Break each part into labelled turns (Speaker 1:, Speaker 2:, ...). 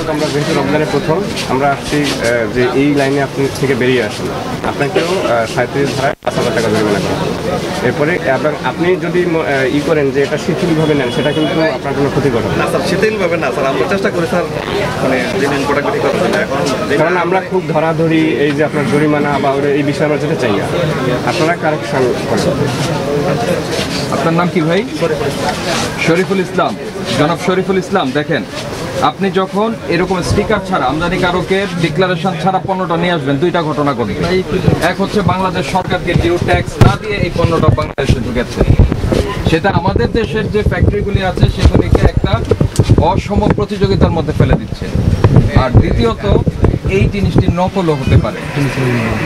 Speaker 1: দর্শক, আমরা যেহেতু রমজানের প্রথম, আমরা আসছি যে এই লাইনে আপনি থেকে বেরিয়ে আসেন, আপনাকেও 37 ধারায় 5,000 টাকা জরিমানা করা হবে। এরপরে এবং আপনি যদি করেন যে এটা শিথিলভাবে নেন, সেটা কিন্তু আপনার কোনো ক্ষতি করবে
Speaker 2: না স্যার, শিথিলভাবে না স্যার, আমরা চেষ্টা করি স্যার মানে জেনুইন প্রোডাক্ট বিক্রি করার জন্য। এখন
Speaker 1: কারণ আমরা খুব ধরাধরি এই যে আপনার জরিমানা বা এই বিষয়ে আমরা যেতে চাই না, আপনারা কারেকশন করেন।
Speaker 3: আপনার নাম কি ভাই? শরীফুল ইসলাম, জনাব শরীফুল ইসলাম। দেখেন, আপনি যখন এরকম স্টিকার ছাড়া আমদানিকারকের ডিক্লারেশন ছাড়া পণ্যটা নিয়ে আসবেন, দুইটা ঘটনা ঘটবে। এক হচ্ছে বাংলাদেশ সরকারকে ডিউ ট্যাক্স না দিয়ে এই পণ্যটা বাংলাদেশে ঢুকেছে, সেটা আমাদের দেশের যে ফ্যাক্টরিগুলি আছে সেগুলিকে একটা অসম প্রতিযোগিতার মধ্যে ফেলে দিচ্ছে। আর দ্বিতীয়ত, এই জিনিসটি নকলও হতে পারে।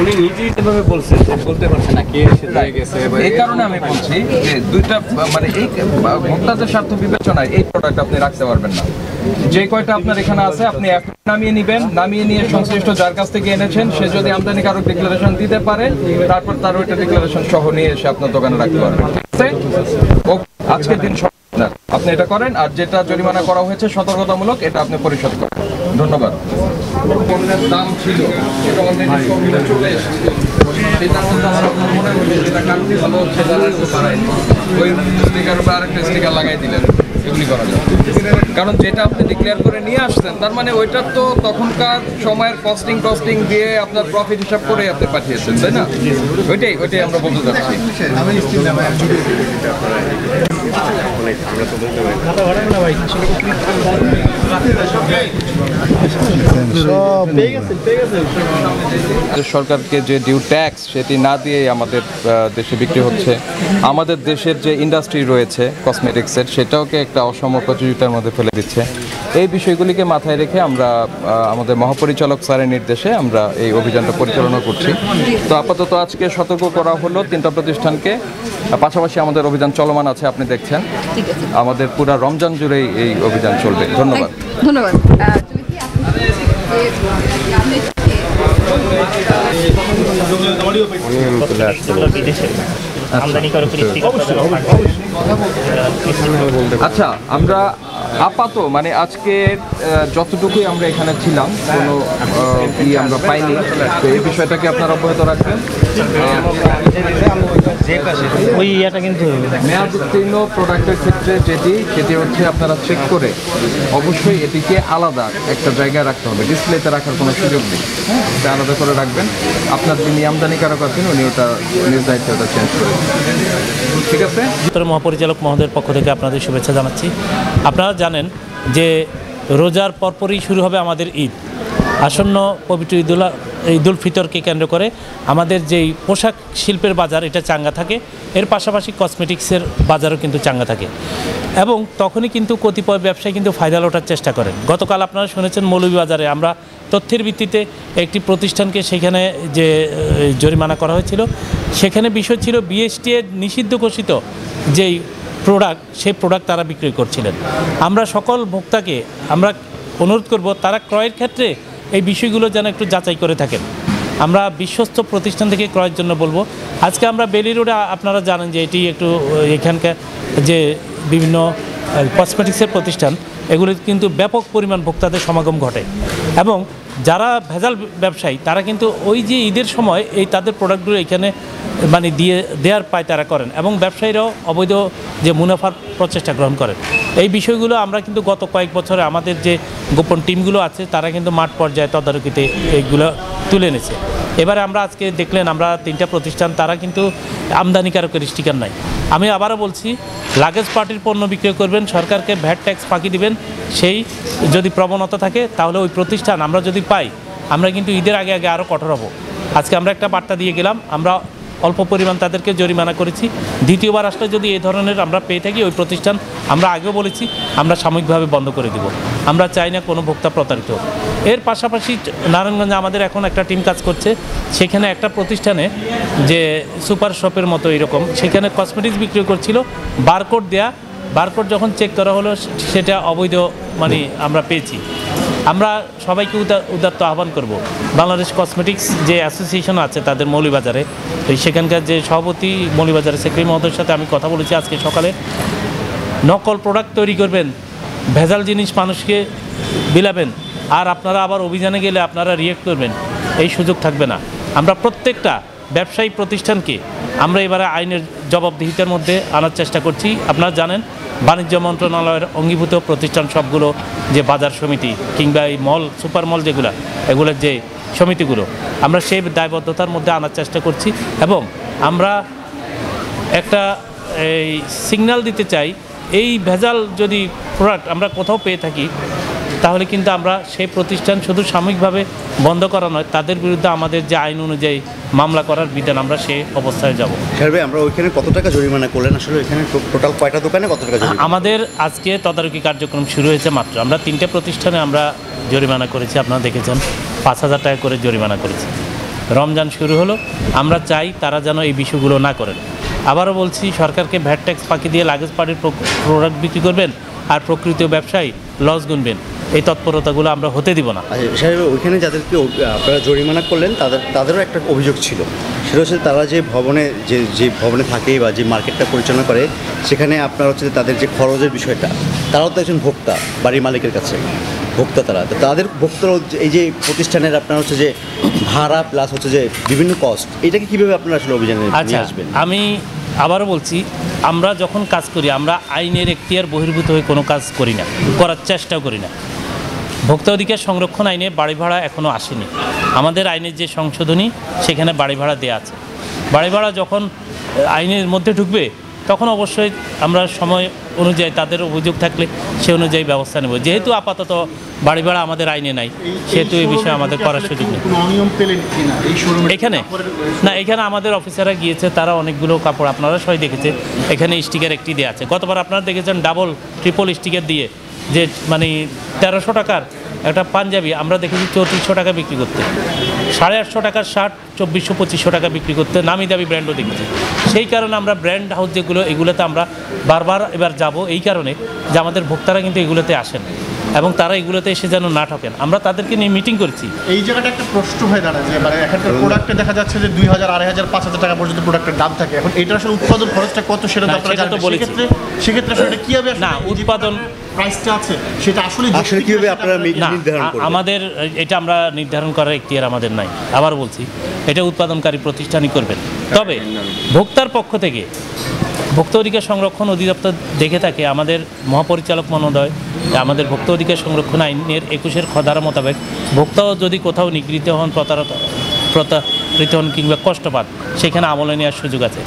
Speaker 1: উনি নিজেই যেভাবে বলছেন যে বলতে পারছে না কে সেটা গেছে,
Speaker 3: এই কারণে আমি বলছি যে দুইটা মানে এই ভোক্তাদের স্বার্থ বিবেচনায় এই প্রোডাক্ট আপনি রাখতে পারবেন না। যে কয়টা আপনার এখানে আছে আপনি নামিয়ে নেবেন, নামিয়ে নিয়ে সংশ্লিষ্ট যার কাছ থেকে এনেছেন সে যদি আমদানিকারক ডিক্লারেশন দিতে পারে, তারপর তার ওইটা ডিক্লারেশন সহ নিয়ে এসে আপনার দোকানে রাখতে পারবেন। ঠিক আছে? আজকের দিন আপনি এটা করেন, আর যেটা জরিমানা করা হয়েছে সতর্কতামূলক, এটা আপনি পরিশোধ করেন। ধন্যবাদ। পণ্যের দাম ছিল এটা অলরেডি চলে এসেছে, সেটার মধ্যে আমার আপনার মনে হচ্ছে যেটা কাটতে ভালো হচ্ছে তারা একটু বাড়ায়নি, ওই স্টিকার উপর আরেকটা স্টিকার লাগাই দিলেন, এগুলি করা যায়। কারণ যেটা আপনি ডিক্লেয়ার করে নিয়ে আসছেন, তার মানে ওইটার তো তখনকার সময়ের কস্টিং দিয়ে আপনার প্রফিট হিসাব করে আপনি পাঠিয়েছেন, তাই না? ওইটাই আমরা বলতে চাচ্ছি। সরকারকে যে ডিউ ট্যাক্স সেটি না দিয়ে আমাদের দেশে বিক্রি হচ্ছে, আমাদের দেশের যে ইন্ডাস্ট্রি রয়েছে কসমেটিক্সের, সেটাওকে একটা অসম প্রতিযোগিতার মধ্যে ফেলে দিচ্ছে। এই বিষয়গুলিকে মাথায় রেখে আমরা আমাদের মহাপরিচালক স্যারের নির্দেশে আমরা এই অভিযানটা পরিচালনা করছি। তো আপাতত আজকে সতর্ক করা হলো 3টা প্রতিষ্ঠানকে, পাশাপাশি আমাদের অভিযান চলমান আছে, আপনি দেখছেন। আমাদের পুরো রমজান জুড়েই এই অভিযান চলবে। ধন্যবাদ।
Speaker 4: ধন্যবাদ।
Speaker 3: আচ্ছা, আমরা আপাতত মানে আজকে যতটুকুই আমরা এখানে ছিলাম কোনো আমরা পাইনি, তো এই বিষয়টাকে আপনারা অব্যাহত রাখবেন। মেয়াদ উত্তীর্ণ প্রোডাক্টের ক্ষেত্রে সেটি হচ্ছে আপনারা চেক করে অবশ্যই এটিকে আলাদা একটা জায়গায় রাখতে হবে, ডিসপ্লেতে রাখার কোনো সুযোগ নেই। এটা আলাদা করে রাখবেন। আপনার যিনি আমদানিকারক আছেন উনি ওটা নিজ দায়িত্বে ওটা চেঞ্জ করে, ঠিক আছে?
Speaker 5: মহাপরিচালক মহোদয়ের পক্ষ থেকে আপনাদের শুভেচ্ছা জানাচ্ছি। আপনারা জানেন যে রোজার পরপরই শুরু হবে আমাদের ঈদ। আসন্ন পবিত্র ঈদুল ফিতরকে কেন্দ্র করে আমাদের যেই পোশাক শিল্পের বাজার এটা চাঙ্গা থাকে, এর পাশাপাশি কসমেটিক্সের বাজারও কিন্তু চাঙ্গা থাকে, এবং তখনই কিন্তু কতিপয় ব্যবসায়ী কিন্তু ফায়দা লোটার চেষ্টা করেন। গতকাল আপনারা শুনেছেন মৌলভীবাজারে আমরা তথ্যের ভিত্তিতে একটি প্রতিষ্ঠানকে সেখানে যে জরিমানা করা হয়েছিল, সেখানে বিষয় ছিল বিএসটি এর নিষিদ্ধ ঘোষিত যেই প্রোডাক্ট, সেই প্রোডাক্ট তারা বিক্রি করছিলেন। আমরা সকল ভোক্তাকে আমরা অনুরোধ করব তারা ক্রয়ের ক্ষেত্রে এই বিষয়গুলো যেন একটু যাচাই করে থাকেন। আমরা বিশ্বস্ত প্রতিষ্ঠান থেকে ক্রয়ের জন্য বলবো। আজকে আমরা বেলি রোডে, আপনারা জানেন যে এটি একটু এখানকার যে বিভিন্ন কসমেটিক্সের প্রতিষ্ঠান, এগুলি কিন্তু ব্যাপক পরিমাণ ভোক্তাদের সমাগম ঘটে, এবং যারা ভেজাল ব্যবসায়ী তারা কিন্তু ওই যে ঈদের সময় এই তাদের প্রোডাক্টগুলো এখানে মানে দেওয়ার পায় তারা করেন, এবং ব্যবসায়ীরাও অবৈধ যে মুনাফার প্রচেষ্টা গ্রহণ করেন। এই বিষয়গুলো আমরা কিন্তু গত কয়েক বছরে আমাদের যে গোপন টিমগুলো আছে তারা কিন্তু মাঠ পর্যায়ে তদারকিতে এইগুলো তুলে এনেছে। এবারে আমরা আজকে দেখলেন আমরা 3টা প্রতিষ্ঠান, তারা কিন্তু আমদানিকারকের স্টিকার নাই। আমি আবারও বলছি, লাগেজ পার্টির পণ্য বিক্রয় করবেন, সরকারকে ভ্যাট ট্যাক্স ফাঁকি দিবেন, সেই যদি প্রবণতা থাকে তাহলে ওই প্রতিষ্ঠান আমরা যদি পাই, আমরা কিন্তু ঈদের আগে আরও কঠোর হব। আজকে আমরা একটা বার্তা দিয়ে গেলাম, আমরা অল্প পরিমাণ তাদেরকে জরিমানা করেছি। দ্বিতীয়বার আসলে যদি এই ধরনের আমরা পেয়ে থাকি, ওই প্রতিষ্ঠান আমরা আগেও বলেছি আমরা সাময়িকভাবে বন্ধ করে দেব। আমরা চাই না কোনো ভোক্তা প্রতারিত। এর পাশাপাশি নারায়ণগঞ্জে আমাদের এখন একটা টিম কাজ করছে, সেখানে একটা প্রতিষ্ঠানে যে সুপার শপের মতো এরকম, সেখানে কসমেটিক্স বিক্রি করছিল, বারকোড দেয়া, বারকোড যখন চেক করা হলো সেটা অবৈধ মানে আমরা পেয়েছি। আমরা সবাইকে উদাত্ত আহ্বান করব, বাংলাদেশ কসমেটিক্স যে অ্যাসোসিয়েশন আছে তাদের মৌলভীবাজারে, সেখানকার যে সভাপতি মৌলভীবাজারের সেক্রেটারি মহোদয়ের সাথে আমি কথা বলেছি আজকে সকালে, নকল প্রোডাক্ট তৈরি করবেন, ভেজাল জিনিস মানুষকে বিলাবেন আর আপনারা আবার অভিযানে গেলে আপনারা রিয়েক্ট করবেন, এই সুযোগ থাকবে না। আমরা প্রত্যেকটা ব্যবসায়িক প্রতিষ্ঠানকে আমরা এবারে আইনের জবাবদিহিতার মধ্যে আনার চেষ্টা করছি। আপনারা জানেন বাণিজ্য মন্ত্রণালয়ের অঙ্গীভূত প্রতিষ্ঠান সবগুলো, যে বাজার সমিতি কিংবা এই মল, সুপার মল যেগুলো, এগুলোর যে সমিতিগুলো, আমরা সেই দায়বদ্ধতার মধ্যে আনার চেষ্টা করছি। এবং আমরা একটা এই সিগন্যাল দিতে চাই, এই ভেজাল যদি প্রোডাক্ট আমরা কোথাও পেয়ে থাকি তাহলে কিন্তু আমরা সেই প্রতিষ্ঠান শুধু সাময়িকভাবে বন্ধ করা নয়, তাদের বিরুদ্ধে আমাদের যে আইন অনুযায়ী মামলা করার বিধান আমরা সেই অবস্থায় যাব।
Speaker 4: স্যার ভাই, আমরা ওইখানে কত টাকা জরিমানা করলেন? আসলে এখানে টোটাল কয়টা দোকানে কত টাকা জরিমানা?
Speaker 5: আমাদের আজকে তদারকি কার্যক্রম শুরু হয়েছে মাত্র। আমরা 3টে প্রতিষ্ঠানে আমরা জরিমানা করেছি, আপনারা দেখেছেন 5,000 টাকা করে জরিমানা করেছি। রমজান শুরু হলো, আমরা চাই তারা যেন এই বিষয়গুলো না করেন। আবারও বলছি, সরকারকে ভ্যাট ট্যাক্স ফাঁকি দিয়ে লাগেজ পার্টির প্রোডাক্ট বিক্রি করবেন আর প্রকৃত ব্যবসায়ী লস গুনবেন, এই তৎপরতাগুলো আমরা হতে দিব না।
Speaker 4: স্যার, ওইখানে যাদেরকে আপনারা জরিমানা করলেন তাদেরও একটা অভিযোগ ছিল, সেটা হচ্ছে তারা যে ভবনে থাকে বা যে মার্কেটটা পরিচালনা করে, সেখানে আপনার হচ্ছে তাদের যে খরচের বিষয়টা, তারাও তো একজন ভোক্তা, বাড়ির মালিকের কাছে ভোক্তা। তাদের ভোক্তারাও এই যে প্রতিষ্ঠানের আপনার হচ্ছে যে ভাড়া প্লাস হচ্ছে যে বিভিন্ন কস্ট, এটাকে কীভাবে আপনারা আসলে অভিযানে নিয়ে আসবেন?
Speaker 5: আমি আবারও বলছি, আমরা যখন কাজ করি আমরা আইনের এখতিয়ার বহির্ভূত হয়ে কোনো কাজ করি না, করার চেষ্টাও করি না। ভোক্তা অধিকার সংরক্ষণ আইনে বাড়ি ভাড়া এখনও আসেনি। আমাদের আইনের যে সংশোধনী, সেখানে বাড়ি ভাড়া দেওয়া আছে। বাড়ি ভাড়া যখন আইনের মধ্যে ঢুকবে তখন অবশ্যই আমরা সময় অনুযায়ী তাদের অভিযোগ থাকলে সে অনুযায়ী ব্যবস্থা নেব। যেহেতু আপাতত বাড়ি ভাড়া আমাদের আইনে নাই, সেহেতু এই বিষয়ে আমাদের করার সুযোগ নেই। এখানে আমাদের অফিসাররা গিয়েছে, তারা অনেকগুলো কাপড়, আপনারা সবাই দেখেছে, এখানে স্টিকার একটি দেওয়া আছে। গতবার আপনারা দেখেছেন ডাবল ট্রিপল স্টিকার দিয়ে যে মানে 1300 টাকার একটা পাঞ্জাবি আমরা দেখেছি 3400 টাকা বিক্রি করতে, 850 টাকার শার্ট 2400-2500 টাকা বিক্রি করতে, নামি দামি ব্র্যান্ডও দেখেছি। সেই কারণে আমরা ব্র্যান্ড হাউস যেগুলো, এগুলোতে আমরা বারবার এবার যাব, এই কারণে যে আমাদের ভোক্তারা কিন্তু এগুলোতে আসেন এবং তারা এগুলোতে এসে যেন না ঠকেন। আমরা তাদেরকে নিয়ে মিটিং করছি।
Speaker 6: এই জায়গাটা একটা প্রশ্ন হয়ে দাঁড়ায় যে মানে এখানকার প্রোডাক্টে দেখা যাচ্ছে যে 2000, 2500, 5000 টাকা পর্যন্ত প্রোডাক্টের দাম থাকে। এখন এটা আসলে উৎপাদন খরচটা কত সেটা তো আপনারা জানেন। সেক্ষেত্রে আসলে এটা কিভাবে
Speaker 5: না উৎপাদন
Speaker 6: প্রাইসটা আছে সেটা আসলে
Speaker 4: কিভাবে আপনারা নির্ধারণ করবেন?
Speaker 5: আমাদের এটা আমরা নির্ধারণ করার এখতিয়ার আমাদের নাই। আবার বলছি, এটা উৎপাদনকারী প্রতিষ্ঠানই করবেন। তবে ভোক্তার পক্ষ থেকে ভোক্তা অধিকার সংরক্ষণ অধিদপ্তর দেখে থাকে, আমাদের মহাপরিচালক মহোদয় আমাদের ভোক্তা অধিকার সংরক্ষণ আইনের 21 ধারা মোতাবেক ভোক্তাও যদি কোথাও নিগৃহীত হন, প্রতারিত হন কিংবা কষ্ট পান, সেখানে আমলে নেওয়ার সুযোগ আছে।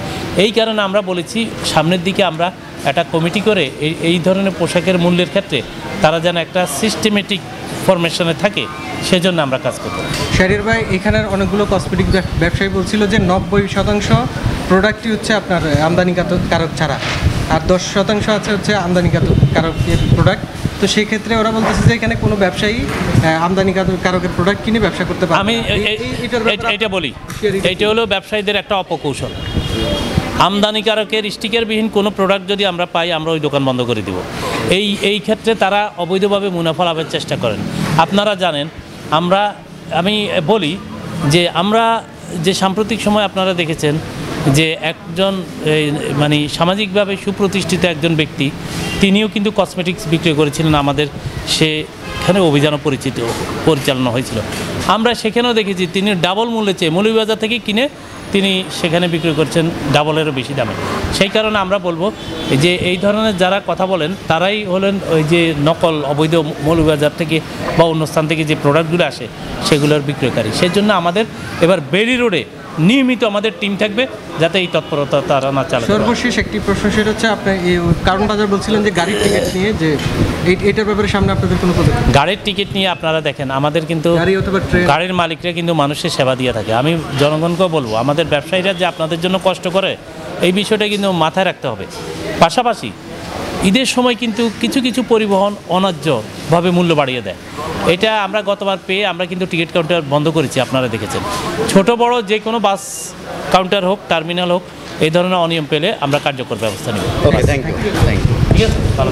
Speaker 5: এই কারণে আমরা বলেছি সামনের দিকে আমরা একটা কমিটি করে এই ধরনের পোশাকের মূল্যের ক্ষেত্রে তারা যেন একটা সিস্টেমেটিক ফরমেশনে থাকে, সেজন্য আমরা কাজ করব।
Speaker 7: শাহরিয়ার ভাই, এখানের অনেকগুলো কসমেটিক ব্যবসায়ী বলছিল যে 90% প্রোডাক্টই হচ্ছে আপনার আমদানিকারক ছাড়া, আর 10% আছে হচ্ছে আমদানিকারকের প্রোডাক্ট। তো সেই ক্ষেত্রে ওরা বলতেছে যে এখানে কোনো ব্যবসায়ী আমদানিকারকের প্রোডাক্ট কিনে ব্যবসা করতে পারে।
Speaker 5: আমি এটা বলি, এইটা হলো ব্যবসায়ীদের একটা অপকৌশল। আমদানিকারকের স্টিকারবিহীন কোনো প্রোডাক্ট যদি আমরা পাই, আমরা ওই দোকান বন্ধ করে দিব। এই ক্ষেত্রে তারা অবৈধভাবে মুনাফা লাভের চেষ্টা করেন। আপনারা জানেন, আমি বলি যে আমরা যে সাম্প্রতিক সময় আপনারা দেখেছেন যে একজন মানে সামাজিকভাবে সুপ্রতিষ্ঠিত একজন ব্যক্তি, তিনিও কিন্তু কসমেটিক্স বিক্রি করেছিলেন আমাদের, সেখানে অভিযানও পরিচালনা হয়েছিল। আমরা সেখানেও দেখেছি তিনি ডাবল মূল্যে চেয়ে মৌলভীবাজার থেকে কিনে তিনি সেখানে বিক্রি করছেন ডাবলেরও বেশি দামে। সেই কারণে আমরা বলবো যে এই ধরনের যারা কথা বলেন তারাই হলেন ওই যে নকল, অবৈধ মৌলভীবাজার থেকে বা অন্য স্থান থেকে যে প্রোডাক্টগুলো আসে সেগুলোর বিক্রয়কারী। সেই জন্য আমাদের এবার বেরি রোডে নিয়মিত আমাদের টিম থাকবে, যাতে এই তৎপরতা তারা না চালায়।
Speaker 7: সর্বশেষ একটি প্রশ্ন, সেটা হচ্ছে আপনার কারণ বাজার বলছিলেন যে গাড়ির টিকিট নিয়ে, যে এইটার ব্যাপারে সামনে আপনাদের কোনো পদক্ষেপ?
Speaker 5: গাড়ির টিকিট নিয়ে আপনারা দেখেন, আমাদের কিন্তু গাড়ির মালিকরা কিন্তু মানুষের সেবা দিয়ে থাকে। আমি জনগণকেও বলবো, আমাদের ব্যবসায়ীরা যে আপনাদের জন্য কষ্ট করে, এই বিষয়টা কিন্তু মাথায় রাখতে হবে। পাশাপাশি ঈদের সময় কিন্তু কিছু কিছু পরিবহন অন্যায্যভাবে মূল্য বাড়িয়ে দেয়। এটা আমরা গতবার পেয়ে আমরা কিন্তু টিকিট কাউন্টার বন্ধ করেছি, আপনারা দেখেছেন। ছোট বড় যে কোনো বাস কাউন্টার হোক, টার্মিনাল হোক, এই ধরনের অনিয়ম পেলে আমরা কার্যকর ব্যবস্থা নেব।
Speaker 4: ওকে, থ্যাংক ইউ।
Speaker 5: ঠিক আছে, ভালো।